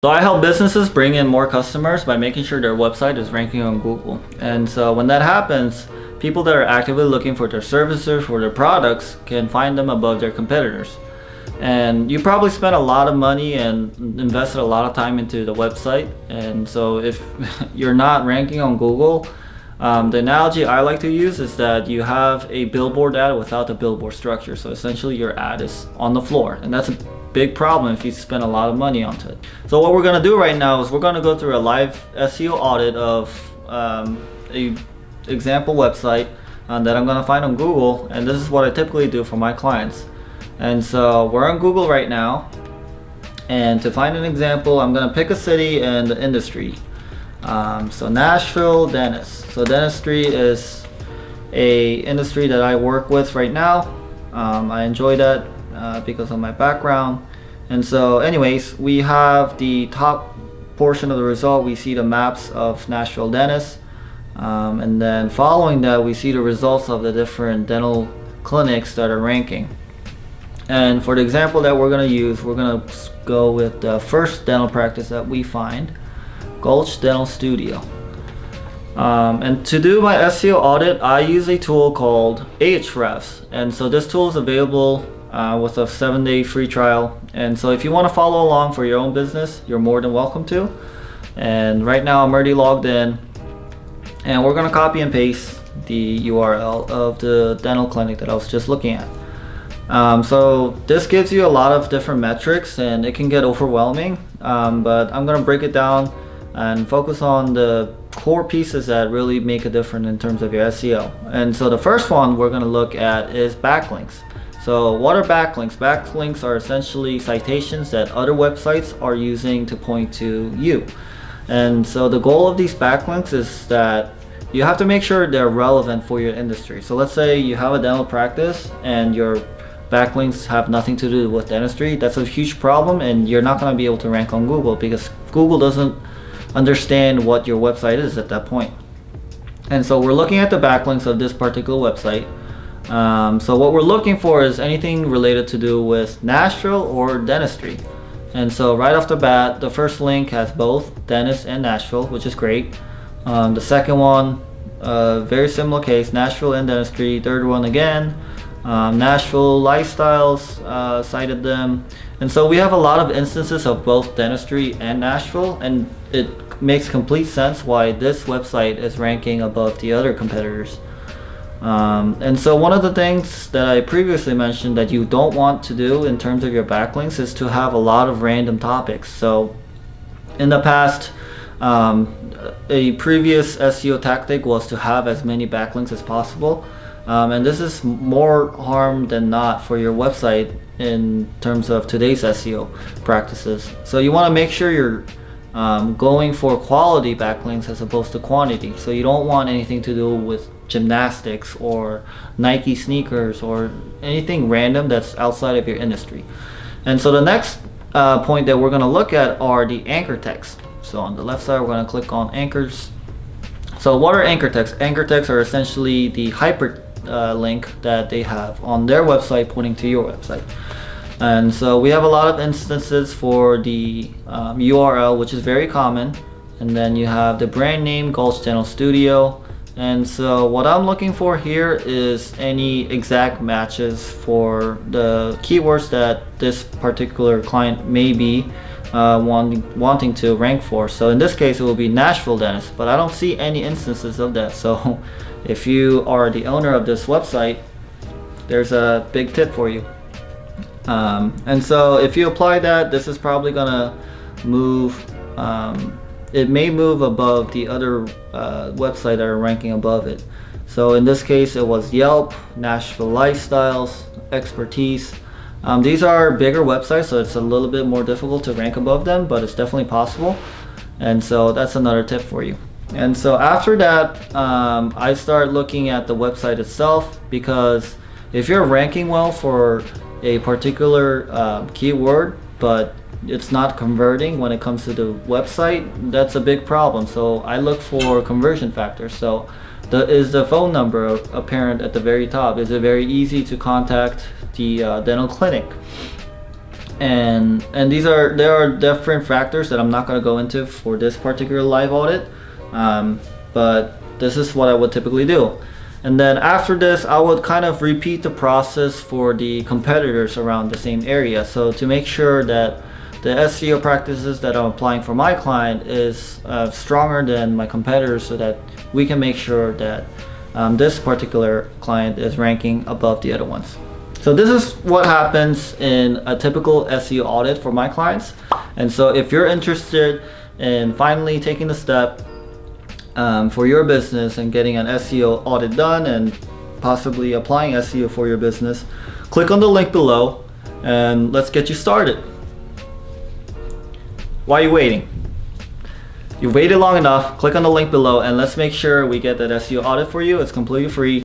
So I help businesses bring in more customers by making sure their website is ranking on Google. And so when that happens, people that are actively looking for their services, for their products, can find them above their competitors. And you probably spent a lot of money and invested a lot of time into the website. And so if you're not ranking on Google, the analogy I like to use is that you have a billboard ad without the billboard structure. So essentially your ad is on the floor, and that's a big problem if you spend a lot of money onto it. So what we're going to do right now is we're going to go through a live SEO audit of a example website that I'm going to find on Google, and this is what I typically do for my clients. And so we're on Google right now, and to find an example I'm going to pick a city and the industry. So Nashville dentist. So dentistry is a industry that I work with right now. I enjoy that because of my background. And so anyways, we have the top portion of the result. We see the maps of Nashville dentists, and then following that we see the results of the different dental clinics that are ranking. And for the example that we're going to use, we're going to go with the first dental practice that we find, Gulch Dental Studio. And to do my SEO audit, I use a tool called Ahrefs. And so this tool is available with a 7-day free trial. And so if you want to follow along for your own business, you're more than welcome to. And right now I'm already logged in, and we're going to copy and paste the URL of the dental clinic that I was just looking at. So this gives you a lot of different metrics, and it can get overwhelming, but I'm going to break it down and focus on the core pieces that really make a difference in terms of your SEO. And so the first one we're going to look at is backlinks. So what are backlinks? Backlinks are essentially citations that other websites are using to point to you. And so the goal of these backlinks is that you have to make sure they're relevant for your industry. So let's say you have a dental practice and your backlinks have nothing to do with dentistry. That's a huge problem, and you're not going to be able to rank on Google because Google doesn't understand what your website is at that point. And so we're looking at the backlinks of this particular website. So what we're looking for is anything related to do with Nashville or dentistry. And so right off the bat, the first link has both dentist and Nashville, which is great. The second one, very similar case, Nashville and dentistry. Third one again, Nashville lifestyles, cited them. And so we have a lot of instances of both dentistry and Nashville, and it makes complete sense why this website is ranking above the other competitors. And so one of the things that I previously mentioned that you don't want to do in terms of your backlinks is to have a lot of random topics. So in the past, a previous SEO tactic was to have as many backlinks as possible. And this is more harm than not for your website in terms of today's SEO practices. So you want to make sure you're going for quality backlinks as opposed to quantity. So you don't want anything to do with gymnastics or Nike sneakers or anything random that's outside of your industry. And so the next point that we're going to look at are the anchor text. So on the left side, we're going to click on anchors. So what are anchor texts? Anchor texts are essentially the hyperlink that they have on their website pointing to your website. And so we have a lot of instances for the URL, which is very common. And then you have the brand name, Gulch Dental Studio. And so what I'm looking for here is any exact matches for the keywords that this particular client may be wanting to rank for. So in this case, it will be Nashville dentist, but I don't see any instances of that. So if you are the owner of this website, there's a big tip for you. And so if you apply that, this is probably gonna move, it may move above the other website that are ranking above it. So in this case, it was Yelp, Nashville Lifestyles, Expertise. These are bigger websites, so it's a little bit more difficult to rank above them, but it's definitely possible. And so that's another tip for you. And so after that, I start looking at the website itself, because if you're ranking well for a particular keyword, but it's not converting when it comes to the website, that's a big problem. So I look for conversion factors. So is the phone number apparent at the very top? Is it very easy to contact the dental clinic? and there are different factors that I'm not going to go into for this particular live audit, but this is what I would typically do. And then after this, I would kind of repeat the process for the competitors around the same area, so to make sure that the SEO practices that I'm applying for my client is stronger than my competitors, so that we can make sure that this particular client is ranking above the other ones. So this is what happens in a typical SEO audit for my clients. And so if you're interested in finally taking the step for your business and getting an SEO audit done and possibly applying SEO for your business, click on the link below and let's get you started. Why are you waiting? You waited long enough. Click on the link below and let's make sure we get that SEO audit for you. It's completely free.